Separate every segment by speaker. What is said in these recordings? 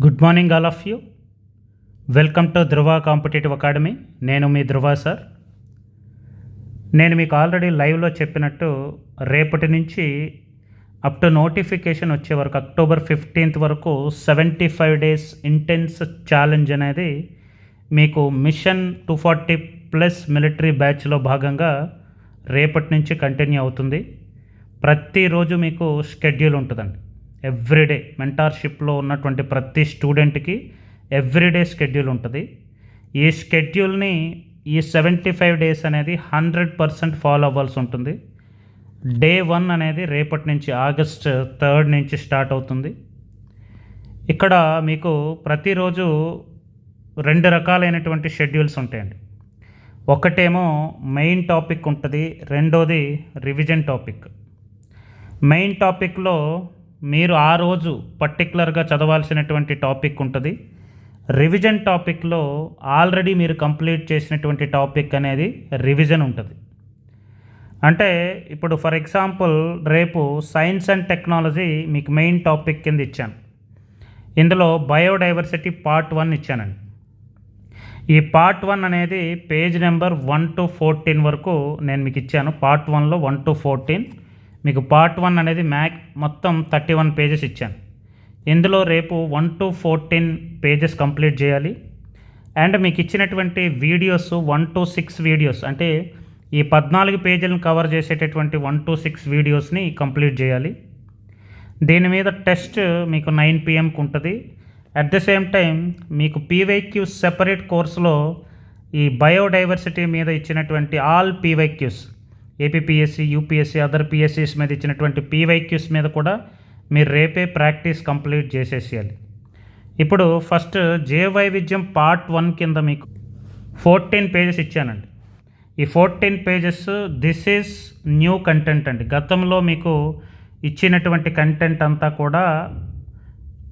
Speaker 1: Good morning all of you. Welcome to Dhruva competitive academy. నేను మీ ధృవ sir. నేను మీకు already లైవ్లో చెప్పినట్టు రేపటి నుంచి అప్ టు నోటిఫికేషన్ వచ్చే వరకు అక్టోబర్ 15th వరకు 75 days ఇంటెన్స్ ఛాలెంజ్ అనేది మీకు మిషన్ 240+ మిలిటరీ బ్యాచ్లో భాగంగా రేపటి నుంచి కంటిన్యూ అవుతుంది. ప్రతిరోజు మీకు షెడ్యూల్ ఉంటుందండి. ఎవ్రీడే మెంటార్షిప్లో ఉన్నటువంటి ప్రతి స్టూడెంట్కి ఎవ్రీడే షెడ్యూల్ ఉంటుంది. ఈ షెడ్యూల్ని ఈ 75 days అనేది 100% ఫాలో అవ్వాల్సి ఉంటుంది. డే 1 అనేది రేపటి నుంచి August 3rd నుంచి స్టార్ట్ అవుతుంది. ఇక్కడ మీకు ప్రతిరోజు 2 రకాలైనటువంటి షెడ్యూల్స్ ఉంటాయండి. ఒకటేమో మెయిన్ టాపిక్ ఉంటుంది, రెండోది రివిజన్ టాపిక్. మెయిన్ టాపిక్లో మీరు ఆ రోజు పర్టికులర్గా చదవాల్సినటువంటి టాపిక్ ఉంటుంది. రివిజన్ టాపిక్లో ఆల్రెడీ మీరు కంప్లీట్ చేసినటువంటి టాపిక్ అనేది రివిజన్ ఉంటుంది. అంటే ఇప్పుడు ఫర్ ఎగ్జాంపుల్ రేపు సైన్స్ అండ్ టెక్నాలజీ మీకు మెయిన్ టాపిక్ కింద ఇచ్చాను. ఇందులో బయోడైవర్సిటీ పార్ట్ 1 ఇచ్చానండి. ఈ పార్ట్ 1 అనేది పేజ్ నెంబర్ 1 to 14 వరకు నేను మీకు ఇచ్చాను. పార్ట్ 1లో 1 to 14 మీకు పార్ట్ 1 అనేది మొత్తం 31 pages ఇచ్చాను. ఇందులో రేపు 1 to 14 pages కంప్లీట్ చేయాలి. అండ్ మీకు ఇచ్చినటువంటి వీడియోస్ 1 to 6 వీడియోస్, అంటే ఈ 14 పేజీలను కవర్ చేసేటటువంటి 1 to 6 వీడియోస్ని కంప్లీట్ చేయాలి. దీని మీద టెస్ట్ మీకు 9 PM ఉంటుంది. అట్ ద సేమ్ టైం మీకు PYQ సెపరేట్ కోర్సులో ఈ బయోడైవర్సిటీ మీద ఇచ్చినటువంటి all PYQs, APPSC, UPSC, other పిఎస్సీస్ మీద ఇచ్చినటువంటి PYQs మీద కూడా మీరు రేపే ప్రాక్టీస్ కంప్లీట్ చేసేసేయాలి. ఇప్పుడు ఫస్ట్ జీవవైవిధ్యం పార్ట్ 1 కింద మీకు 14 pages ఇచ్చానండి. ఈ 14 pages this is new content అండి. గతంలో మీకు ఇచ్చినటువంటి కంటెంట్ అంతా కూడా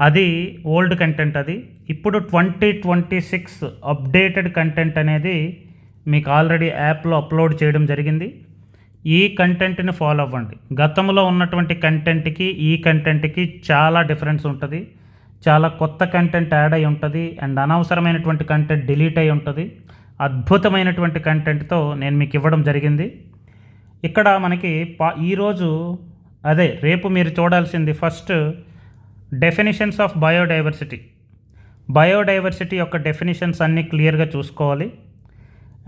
Speaker 1: అది ఓల్డ్ కంటెంట్. అది ఇప్పుడు 2026 అప్డేటెడ్ కంటెంట్ అనేది మీకు ఆల్రెడీ యాప్లో అప్లోడ్ చేయడం జరిగింది. ఈ కంటెంట్ని ఫాలో అవ్వండి. గతంలో ఉన్నటువంటి కంటెంట్కి ఈ కంటెంట్కి చాలా డిఫరెన్స్ ఉంటుంది. చాలా కొత్త కంటెంట్ యాడ్ అయి ఉంటుంది అండ్ అనవసరమైనటువంటి కంటెంట్ డిలీట్ అయి ఉంటుంది. అద్భుతమైనటువంటి కంటెంట్తో నేను మీకు ఇవ్వడం జరిగింది. ఇక్కడ మనకి ఈరోజు రేపు మీరు చూడాల్సింది ఫస్ట్ డెఫినిషన్స్ ఆఫ్ బయోడైవర్సిటీ యొక్క డెఫినిషన్స్ అన్నీ క్లియర్గా చూసుకోవాలి.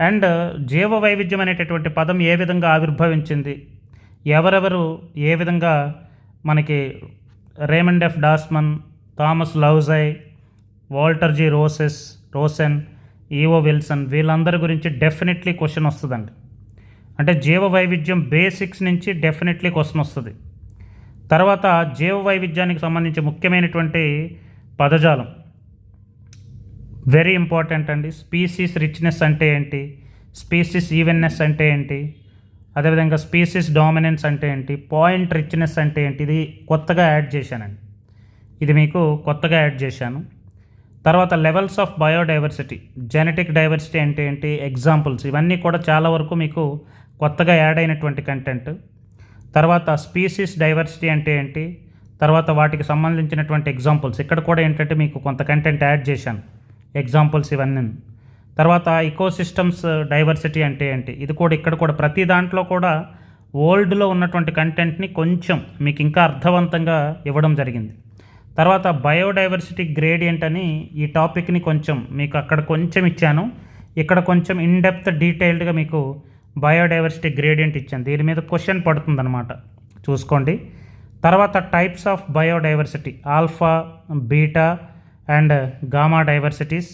Speaker 1: అండ్ జీవ వైవిధ్యం అనేటటువంటి పదం ఏ విధంగా ఆవిర్భవించింది, ఎవరెవరు ఏ విధంగా మనకి Raymond F Dasmann, Thomas Lovejoy, Walter G Rosen, E O Wilson, వీళ్ళందరి గురించి డెఫినెట్లీ క్వశ్చన్ వస్తుందండి. అంటే జీవ వైవిధ్యం బేసిక్స్ నుంచి డెఫినెట్లీ క్వశ్చన్ వస్తుంది. తర్వాత జీవ వైవిధ్యానికి సంబంధించి ముఖ్యమైనటువంటి పదజాలం వెరీ ఇంపార్టెంట్ అండి. స్పీసీస్ రిచ్నెస్ అంటే ఏంటి, స్పీసీస్ ఈవెన్నెస్ అంటే ఏంటి, అదేవిధంగా స్పీసీస్ డామినెన్స్ అంటే ఏంటి, పాయింట్ రిచ్నెస్ అంటే ఏంటి, ఇది కొత్తగా యాడ్ చేశానండి. ఇది మీకు కొత్తగా యాడ్ చేశాను. తర్వాత levels of biodiversity, genetic diversity అంటే ఏంటి, ఎగ్జాంపుల్స్, ఇవన్నీ కూడా చాలా వరకు మీకు కొత్తగా యాడ్ అయినటువంటి కంటెంట్. తర్వాత స్పీసీస్ డైవర్సిటీ అంటే ఏంటి, తర్వాత వాటికి సంబంధించినటువంటి ఎగ్జాంపుల్స్, ఇక్కడ కూడా ఏంటంటే మీకు కొంత కంటెంట్ యాడ్ చేశాను, ఎగ్జాంపుల్స్ ఇవన్నీ. తర్వాత ఇకోసిస్టమ్స్ డైవర్సిటీ అంటే ఏంటి, ఇది కూడా ఇక్కడ కూడా ప్రతి దాంట్లో కూడా ఓల్డ్లో ఉన్నటువంటి కంటెంట్ని కొంచెం మీకు ఇంకా అర్థవంతంగా ఇవ్వడం జరిగింది. తర్వాత బయోడైవర్సిటీ గ్రేడియంట్ అని ఈ టాపిక్ని కొంచెం మీకు అక్కడ కొంచెం ఇచ్చాను, ఇక్కడ కొంచెం ఇన్డెప్త్ డీటెయిల్డ్గా మీకు బయోడైవర్సిటీ గ్రేడియంట్ ఇచ్చాను. దీని మీద క్వశ్చన్ పడుతుందన్నమాట, చూసుకోండి. తర్వాత types of biodiversity, alpha, beta and gamma diversities.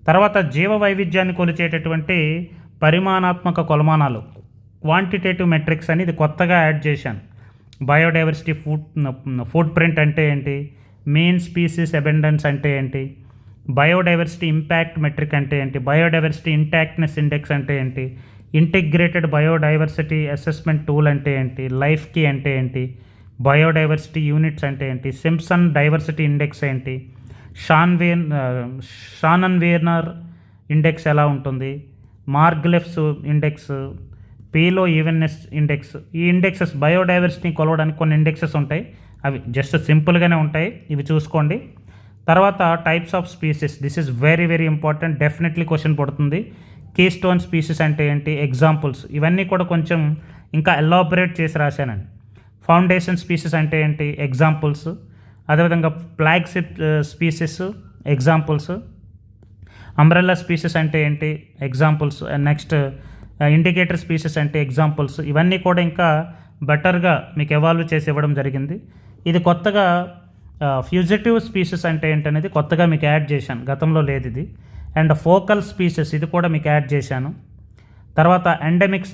Speaker 1: తర్వాత జీవ వైవిధ్యాన్ని కొలిచేటటువంటి పరిమాణాత్మక కొలమానాలు, క్వాంటిటేటివ్ మెట్రిక్స్ అని ఇది కొత్తగా యాడ్ చేశాను. బయోడైవర్సిటీ ఫుట్ ప్రింట్ అంటే ఏంటి, మెయిన్ స్పీసీస్ అబెండెన్స్ అంటే ఏంటి, బయోడైవర్సిటీ ఇంపాక్ట్ మెట్రిక్ అంటే ఏంటి, బయోడైవర్సిటీ ఇంటాక్ట్నెస్ ఇండెక్స్ అంటే ఏంటి, ఇంటిగ్రేటెడ్ బయోడైవర్సిటీ అసెస్మెంట్ టూల్ అంటే ఏంటి, లైఫ్ కీ అంటే ఏంటి, బయోడైవర్సిటీ యూనిట్స్ అంటే ఏంటి, సింప్సన్ డైవర్సిటీ ఇండెక్స్ ఏంటి, షానన్వేర్నర్ ఇండెక్స్ ఎలా ఉంటుంది, మార్గ్లెఫ్స్ ఇండెక్స్, పీలో ఈవెన్నెస్ ఇండెక్స్. ఈ ఇండెక్సెస్ బయోడైవర్సిటీని కొలవడానికి కొన్ని ఇండెక్సెస్ ఉంటాయి, అవి జస్ట్ సింపుల్గానే ఉంటాయి, ఇవి చూసుకోండి. తర్వాత types of species, this is very very important, definitely question పడుతుంది. కీ స్టోన్ స్పీసెస్ అంటే ఏంటి, ఎగ్జాంపుల్స్, ఇవన్నీ కూడా కొంచెం ఇంకా ఎలాబరేట్ చేసి రాశానండి. ఫౌండేషన్ స్పీసెస్ అంటే ఏంటి, ఎగ్జాంపుల్స్. అదేవిధంగా flagship species, examples. Umbrella species అంటే ఏంటి, examples. And next indicator species అంటే ఎగ్జాంపుల్స్. ఇవన్నీ కూడా ఇంకా బెటర్గా మీకు ఎవాల్వ్ చేసి ఇవ్వడం జరిగింది. ఇది కొత్తగా ఫ్యూజిటివ్ స్పీసెస్ అంటే ఏంటనేది కొత్తగా మీకు యాడ్ చేశాను, గతంలో లేదు ఇది. అండ్ ఫోకల్ స్పీసెస్, ఇది కూడా మీకు యాడ్ చేశాను. తర్వాత ఎండమిక్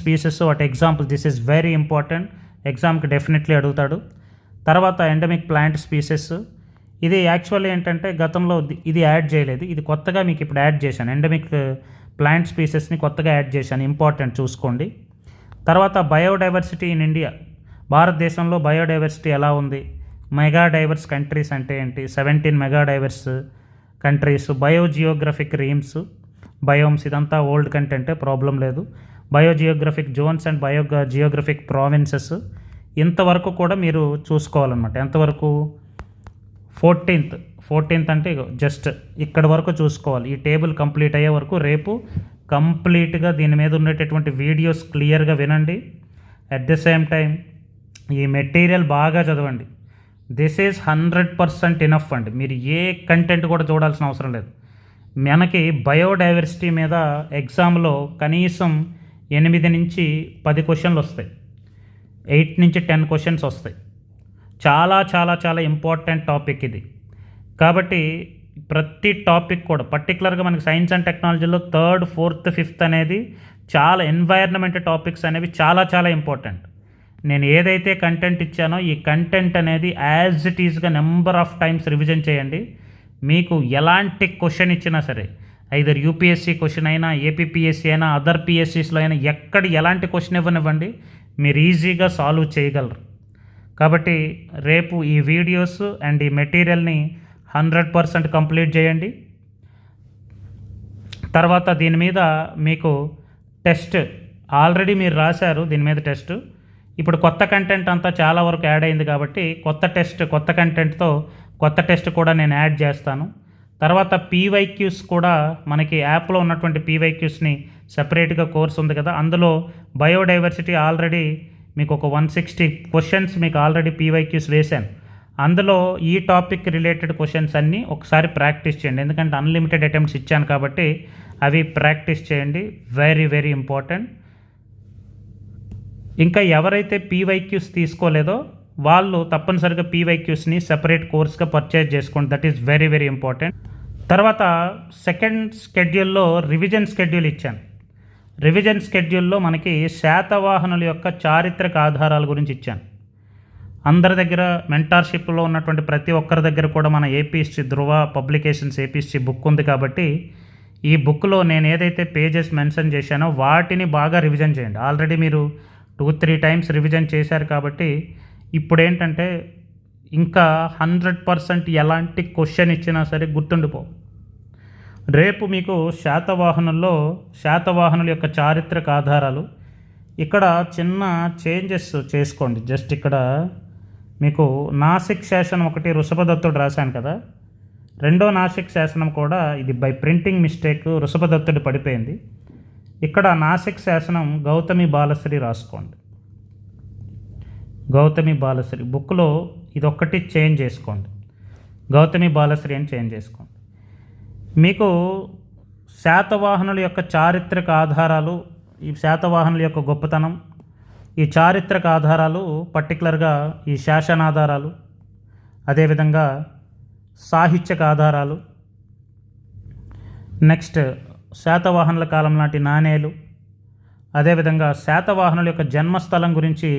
Speaker 1: స్పీసెస్ వాటి example, this is very important, ఎగ్జామ్కి డెఫినెట్లీ అడుగుతాడు. తర్వాత ఎండమిక్ ప్లాంట్ స్పీసెస్, ఇది యాక్చువల్లీ ఏంటంటే గతంలో ఇది యాడ్ చేయలేదు, ఇది కొత్తగా మీకు ఇప్పుడు యాడ్ చేశాను. ఎండమిక్ ప్లాంట్ స్పీసెస్ని కొత్తగా యాడ్ చేశాను, ఇంపార్టెంట్, చూసుకోండి. తర్వాత బయోడైవర్సిటీ ఇన్ ఇండియా, భారతదేశంలో బయోడైవర్సిటీ ఎలా ఉంది, మెగా డైవర్స్ కంట్రీస్ అంటే ఏంటి, 17 mega diverse countries, biogeographic realms, biomes, ఇదంతా ఓల్డ్ కంటెంటే, ప్రాబ్లం లేదు. Biogeographic zones and geographic provinces, ఇంతవరకు కూడా మీరు చూసుకోవాలన్నమాట. ఎంతవరకు, 14th అంటే జస్ట్ ఇక్కడ వరకు చూసుకోవాలి. ఈ టేబుల్ కంప్లీట్ అయ్యే వరకు రేపు కంప్లీట్గా దీని మీద ఉండేటటువంటి వీడియోస్ క్లియర్గా వినండి. అట్ ద సేమ్ టైం ఈ మెటీరియల్ బాగా చదవండి. దిస్ ఈజ్ 100% ఇనఫ్ అండి, మీరు ఏ కంటెంట్ కూడా చూడాల్సిన అవసరం లేదు. మనకి బయోడైవర్సిటీ మీద ఎగ్జామ్లో కనీసం 8 నుంచి 10 క్వశ్చన్లు వస్తాయి, 8 నుంచి 10 క్వశ్చన్స్ వస్తాయి. చాలా చాలా చాలా ఇంపార్టెంట్ టాపిక్ ఇది. కాబట్టి ప్రతి టాపిక్ కూడా పర్టికులర్గా మనకి సైన్స్ అండ్ టెక్నాలజీలో 3rd, 4th, 5th అనేది చాలా ఎన్వైర్న్మెంట్ టాపిక్స్ అనేవి చాలా చాలా ఇంపార్టెంట్. నేను ఏదైతే కంటెంట్ ఇచ్చానో ఈ కంటెంట్ అనేది యాజ్ ఇట్ ఈజ్గా నెంబర్ ఆఫ్ టైమ్స్ రివిజన్ చేయండి. మీకు ఎలాంటి క్వశ్చన్ ఇచ్చినా సరే, ఐదర్ యూపీఎస్సీ క్వశ్చన్ అయినా, ఏపీపీఎస్సీ అయినా, అదర్ పిఎస్సీస్లో అయినా, ఎక్కడ ఎలాంటి క్వశ్చన్ ఇవ్వనివ్వండి, మీరు ఈజీగా సాల్వ్ చేయగలరు. కాబట్టి రేపు ఈ వీడియోస్ అండ్ ఈ మెటీరియల్ని 100% కంప్లీట్ చేయండి. తర్వాత దీని మీద మీకు టెస్ట్ ఆల్రెడీ మీరు రాశారు, దీని మీద టెస్ట్. ఇప్పుడు కొత్త కంటెంట్ అంతా చాలా వరకు యాడ్ అయింది కాబట్టి కొత్త కంటెంట్తో కొత్త టెస్ట్ కూడా నేను యాడ్ చేస్తాను. తర్వాత పీవైక్యూస్ కూడా మనకి యాప్లో ఉన్నటువంటి పీవైక్యూస్ని సెపరేట్గా కోర్స్ ఉంది కదా, అందులో బయోడైవర్సిటీ ఆల్రెడీ మీకు ఒక 160 క్వశ్చన్స్ మీకు ఆల్రెడీ పీవైక్యూస్ వేశాను. అందులో ఈ టాపిక్ రిలేటెడ్ క్వశ్చన్స్ అన్నీ ఒకసారి ప్రాక్టీస్ చేయండి, ఎందుకంటే అన్లిమిటెడ్ అటెంప్ట్స్ ఇచ్చాను కాబట్టి అవి ప్రాక్టీస్ చేయండి, వెరీ వెరీ ఇంపార్టెంట్. ఇంకా ఎవరైతే పీవైక్యూస్ తీసుకోలేదో వాళ్ళు తప్పనిసరిగా పీవైక్యూస్ని సెపరేట్ కోర్స్గా పర్చేజ్ చేసుకోండి, that is very very important. తర్వాత సెకండ్ స్కెడ్యూల్లో రివిజన్ స్కెడ్యూల్ ఇచ్చాను. రివిజన్ స్కెడ్యూల్లో మనకి శాతవాహనుల యొక్క చారిత్రక ఆధారాల గురించి ఇచ్చాను. అందరి దగ్గర మెంటార్షిప్లో ఉన్నటువంటి ప్రతి ఒక్కరి దగ్గర కూడా మన ఏపీ హిస్టరీ ధృవ పబ్లికేషన్స్ ఏపీ హిస్టరీ బుక్ ఉంది కాబట్టి ఈ బుక్లో నేను ఏదైతే పేజెస్ మెన్షన్ చేశానో వాటిని బాగా రివిజన్ చేయండి. ఆల్రెడీ మీరు 2-3 టైమ్స్ రివిజన్ చేశారు కాబట్టి ఇప్పుడు ఏంటంటే ఇంకా 100% ఎలాంటి క్వశ్చన్ ఇచ్చినా సరే గుర్తుండిపో. రేపు మీకు శాతవాహనుల యొక్క చారిత్రక ఆధారాలు, ఇక్కడ చిన్న చేంజెస్ చేసుకోండి. జస్ట్ ఇక్కడ మీకు నాసిక్ శాసనం ఒకటి వృషభదత్తుడు రాశాను కదా, రెండో నాసిక్ శాసనం కూడా ఇది బై ప్రింటింగ్ మిస్టేక్ వృషభదత్తుడు పడిపోయింది. ఇక్కడ నాసిక్ శాసనం గౌతమి బాలశ్రీ రాసుకోండి. గౌతమి బాలశ్రీ బుక్లో ఇదొక్కటి చేంజ్ చేసుకోండి, గౌతమి బాలశ్రీ అని చేంజ్ చేసుకోండి. మీకు శాతవాహనుల యొక్క చారిత్రక ఆధారాలు, ఈ శాతవాహనుల యొక్క గొప్పతనం, ఈ చారిత్రక ఆధారాలు పర్టికులర్గా ఈ శాసనాధారాలు, అదేవిధంగా సాహిత్యక ఆధారాలు, నెక్స్ట్ శాతవాహనుల కాలం నాటి నాణేలు, అదేవిధంగా శాతవాహనుల యొక్క జన్మస్థలం గురించి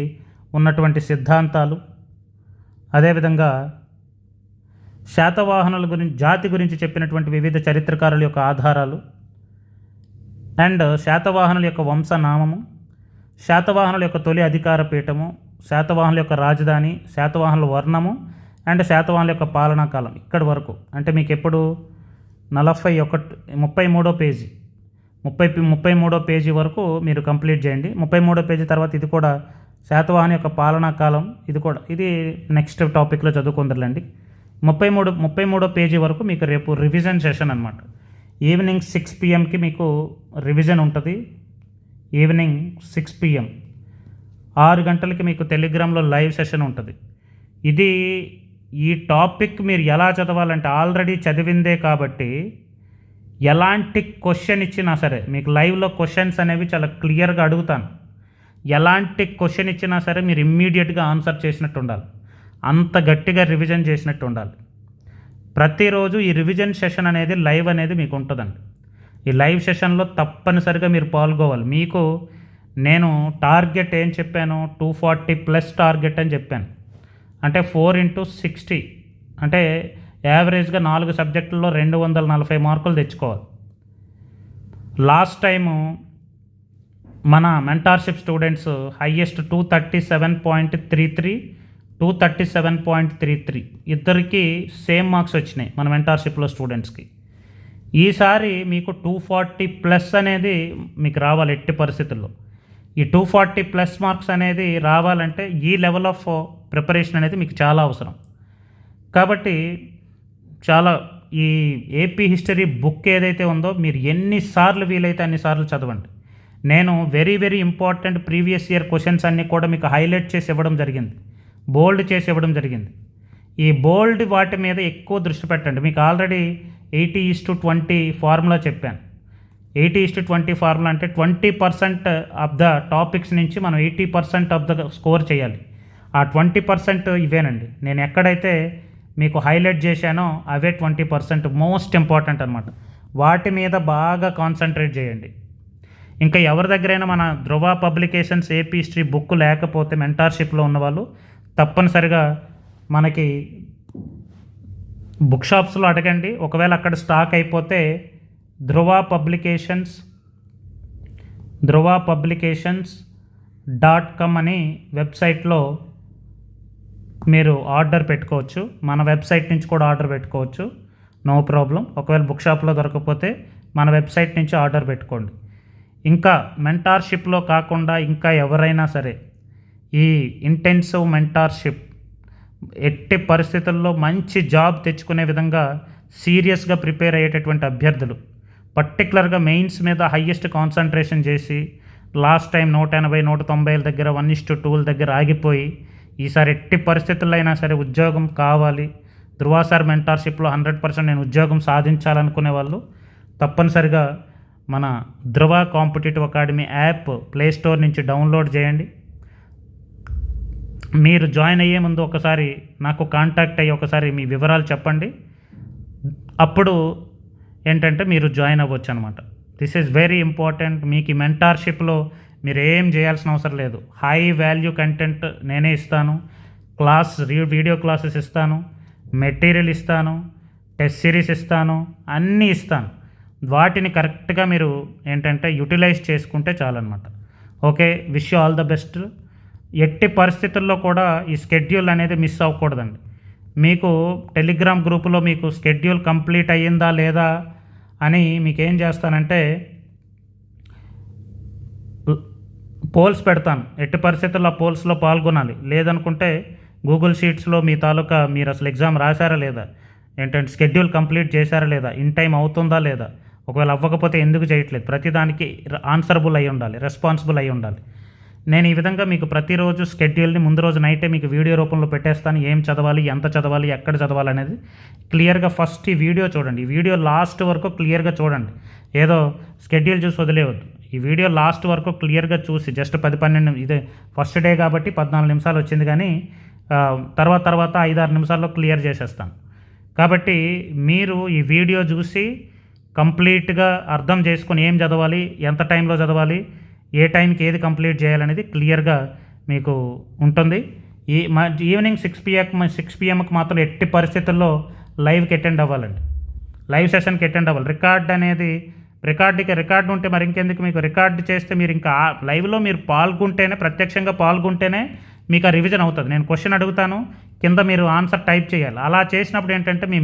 Speaker 1: ఉన్నటువంటి సిద్ధాంతాలు, అదేవిధంగా శాతవాహనుల జాతి గురించి చెప్పినటువంటి వివిధ చరిత్రకారుల యొక్క ఆధారాలు, అండ్ శాతవాహనుల యొక్క వంశనామము, శాతవాహనుల యొక్క తొలి అధికార పీఠము, శాతవాహనుల యొక్క రాజధాని, శాతవాహనుల వర్ణము అండ్ శాతవాహనుల యొక్క పాలనా కాలం. ఇక్కడి వరకు అంటే మీకు ఎప్పుడు 33వ పేజీ 33వ పేజీ వరకు మీరు కంప్లీట్ చేయండి. 33వ పేజీ తర్వాత ఇది కూడా శాతవాహన యొక్క పాలనా కాలం, ఇది నెక్స్ట్ టాపిక్లో చదువుకుందరులేండి. 33వ పేజీ వరకు మీకు రేపు రివిజన్ సెషన్ అనమాట. ఈవినింగ్ 6 PM మీకు రివిజన్ ఉంటుంది. ఈవినింగ్ 6 PM 6 గంటలకి మీకు టెలిగ్రామ్లో లైవ్ సెషన్ ఉంటుంది. ఇది ఈ టాపిక్ మీరు ఎలా చదవాలంటే ఆల్రెడీ చదివిందే కాబట్టి ఎలాంటి క్వశ్చన్ ఇచ్చినా సరే మీకు లైవ్లో క్వశ్చన్స్ అనేవి చాలా క్లియర్గా అడుగుతాను. ఎలాంటి క్వశ్చన్ ఇచ్చినా సరే మీరు ఇమ్మీడియట్గా ఆన్సర్ చేసినట్టు ఉండాలి, అంత గట్టిగా రివిజన్ చేసినట్టు ఉండాలి. ప్రతిరోజు ఈ రివిజన్ సెషన్ అనేది లైవ్ అనేది మీకు ఉంటుందండి. ఈ లైవ్ సెషన్లో తప్పనిసరిగా మీరు పాల్గొవాలి. మీకు నేను టార్గెట్ ఏం చెప్పాను, 240+ టార్గెట్ అని చెప్పాను. అంటే 4x60 అంటే యావరేజ్గా 4 సబ్జెక్టుల్లో 240 మార్కులు తెచ్చుకోవాలి. లాస్ట్ టైము మన మెంటార్షిప్ స్టూడెంట్స్ హైయెస్ట్ 237.33, 237.33 ఇద్దరికి సేమ్ మార్క్స్ వచ్చినాయి మన మెంటార్షిప్లో స్టూడెంట్స్కి. ఈసారి మీకు 240+ అనేది మీకు రావాలి ఎట్టి పరిస్థితుల్లో. ఈ 240+ మార్క్స్ అనేది రావాలంటే ఈ లెవెల్ ఆఫ్ ప్రిపరేషన్ అనేది మీకు చాలా అవసరం. కాబట్టి చాలా ఈ ఏపీ హిస్టరీ బుక్ ఏదైతే ఉందో మీరు ఎన్నిసార్లు వీలైతే అన్నిసార్లు చదవండి. నేను very important previous year questions అన్నీ కూడా మీకు హైలైట్ చేసి ఇవ్వడం జరిగింది, బోల్డ్ చేసి ఇవ్వడం జరిగింది. ఈ బోల్డ్ వాటి మీద ఎక్కువ దృష్టి పెట్టండి. మీకు ఆల్రెడీ 80:20 ఫార్ములా చెప్పాను. 80:20 ఫార్ములా అంటే 20% ఆఫ్ ద టాపిక్స్ నుంచి మనం 80% ఆఫ్ ద స్కోర్ చేయాలి. ఆ 20% ఇవేనండి. నేను ఎక్కడైతే మీకు హైలైట్ చేశానో అవే 20% మోస్ట్ ఇంపార్టెంట్ అనమాట. వాటి మీద బాగా కాన్సన్ట్రేట్ చేయండి. ఇంకా ఎవరి దగ్గరైనా మన ధృవ పబ్లికేషన్స్ ఏపీ హిస్టరీ బుక్ లేకపోతే మెంటార్షిప్లో ఉన్నవాళ్ళు తప్పనిసరిగా మనకి బుక్ షాప్స్లో అడగండి. ఒకవేళ అక్కడ స్టాక్ అయిపోతే ధృవ పబ్లికేషన్స్.com అని వెబ్సైట్లో మీరు ఆర్డర్ పెట్టుకోవచ్చు. మన వెబ్సైట్ నుంచి కూడా ఆర్డర్ పెట్టుకోవచ్చు, నో ప్రాబ్లం. ఒకవేళ బుక్ షాప్లో దొరకకపోతే మన వెబ్సైట్ నుంచి ఆర్డర్ పెట్టుకోండి. ఇంకా మెంటార్షిప్లో కాకుండా ఇంకా ఎవరైనా సరే ఈ ఇంటెన్సివ్ మెంటార్షిప్ ఎట్టి పరిస్థితుల్లో మంచి జాబ్ తెచ్చుకునే విధంగా సీరియస్గా ప్రిపేర్ అయ్యేటటువంటి అభ్యర్థులు, పర్టికులర్గా మెయిన్స్ మీద హయ్యెస్ట్ కాన్సన్ట్రేషన్ చేసి లాస్ట్ టైం 180, 190 దగ్గర 1:2 దగ్గర ఆగిపోయి ఈసారి ఎట్టి పరిస్థితుల్లో అయినా సరే ఉద్యోగం కావాలి, ధృవ సార్ మెంటార్షిప్లో 100% నేను ఉద్యోగం సాధించాలనుకునే వాళ్ళు తప్పనిసరిగా మన ధృవ కాంపిటేటివ్ అకాడమీ యాప్ ప్లేస్టోర్ నుంచి డౌన్లోడ్ చేయండి. మీరు జాయిన్ అయ్యే ముందు ఒకసారి నాకు కాంటాక్ట్ అయ్యి ఒకసారి మీ వివరాలు చెప్పండి. అప్పుడు ఏంటంటే మీరు జాయిన్ అవ్వచ్చు అనమాట. This is very important. మీకు ఈ మెంటార్షిప్లో మీరు ఏం చేయాల్సిన అవసరం లేదు. హై వాల్యూ కంటెంట్ నేనే ఇస్తాను, వీడియో క్లాసెస్ ఇస్తాను, మెటీరియల్ ఇస్తాను, టెస్ట్ సిరీస్ ఇస్తాను, అన్నీ ఇస్తాను. వాటిని కరెక్ట్గా మీరు ఏంటంటే యూటిలైజ్ చేసుకుంటే చాలన్నమాట. Okay, wish you all the best. ఎట్టి పరిస్థితుల్లో కూడా ఈ స్కెడ్యూల్ అనేది మిస్ అవ్వకూడదండి. మీకు టెలిగ్రామ్ గ్రూపులో మీకు స్కెడ్యూల్ కంప్లీట్ అయ్యిందా లేదా అని మీకేం చేస్తానంటే పోల్స్ పెడతాను. ఎట్టి పరిస్థితుల్లో పోల్స్లో పాల్గొనాలి. లేదనుకుంటే గూగుల్ షీట్స్లో మీ తాలూకా మీరు అసలు ఎగ్జామ్ రాశారా లేదా, ఏంటంటే స్కెడ్యూల్ కంప్లీట్ చేశారా లేదా, ఇన్ టైం అవుతుందా లేదా, ఒకవేళ అవ్వకపోతే ఎందుకు చేయట్లేదు, ప్రతిదానికి ఆన్సరబుల్ అయి ఉండాలి, రెస్పాన్సిబుల్ అయి ఉండాలి. నేను ఈ విధంగా మీకు ప్రతిరోజు స్కెడ్యూల్ని ముందు రోజు నైటే మీకు వీడియో రూపంలో పెట్టేస్తాను. ఏం చదవాలి, ఎంత చదవాలి, ఎక్కడ చదవాలి అనేది క్లియర్గా ఫస్ట్ ఈ వీడియో చూడండి. ఈ వీడియో లాస్ట్ వరకు క్లియర్గా చూడండి. ఏదో స్కెడ్యూల్ చూసి వదిలేవద్దు. ఈ వీడియో లాస్ట్ వరకు క్లియర్గా చూసి జస్ట్ 10-12 ఇదే ఫస్ట్ డే కాబట్టి 14 నిమిషాలు వచ్చింది, కానీ తర్వాత 5-6 నిమిషాల్లో క్లియర్ చేసేస్తాను. కాబట్టి మీరు ఈ వీడియో చూసి కంప్లీట్గా అర్థం చేసుకొని ఏం చదవాలి, ఎంత టైంలో చదవాలి, ఏ టైంకి ఏది కంప్లీట్ చేయాలనేది క్లియర్గా మీకు ఉంటుంది. ఈవినింగ్ 6 PM మాత్రం ఎట్టి పరిస్థితుల్లో లైవ్కి అటెండ్ అవ్వాలండి. లైవ్ సెషన్కి అటెండ్ అవ్వాలి. రికార్డు ఉంటే మరి ఇంకెందుకు, మీకు రికార్డు చేస్తే మీరు ఇంకా లైవ్లో మీరు ప్రత్యక్షంగా పాల్గొంటేనే మీకు ఆ రివిజన్ అవుతుంది. నేను క్వశ్చన్ అడుగుతాను, కింద మీరు ఆన్సర్ టైప్ చేయాలి. అలా చేసినప్పుడు ఏంటంటే మీ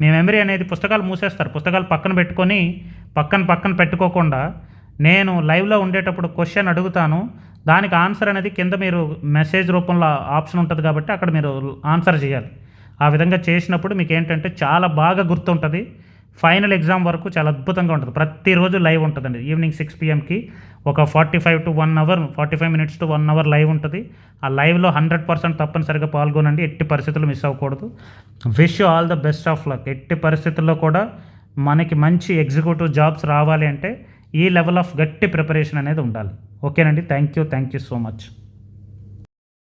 Speaker 1: మెమరీ అనేది పుస్తకాలు మూసేస్తారు. పుస్తకాలు పక్కన పెట్టుకొని పక్కన పెట్టుకోకుండా నేను లైవ్లో ఉండేటప్పుడు క్వశ్చన్ అడుగుతాను, దానికి ఆన్సర్ అనేది కింద మీరు మెసేజ్ రూపంలో ఆప్షన్ ఉంటుంది కాబట్టి అక్కడ మీరు ఆన్సర్ చేయాలి. ఆ విధంగా చేసినప్పుడు మీకు ఏంటంటే చాలా బాగా గుర్తుంటుంది. ఫైనల్ ఎగ్జామ్ వరకు చాలా అద్భుతంగా ఉంటుంది. ప్రతిరోజు లైవ్ ఉంటుందండి. ఈవినింగ్ 6 PM ఒక 45 to 1 hour 45 minutes to 1 hour live ఉంటుంది. ఆ లైవ్లో 100% తప్పనిసరిగా పాల్గొనండి. ఎట్టి పరిస్థితుల్లో మిస్ అవ్వకూడదు. Wish you all the best of luck. ఎట్టి పరిస్థితుల్లో కూడా మనకి మంచి ఎగ్జిక్యూటివ్ జాబ్స్ రావాలి అంటే ఈ లెవెల్ ఆఫ్ గట్టి ప్రిపరేషన్ అనేది ఉండాలి. ఓకేనండి. Thank you so much.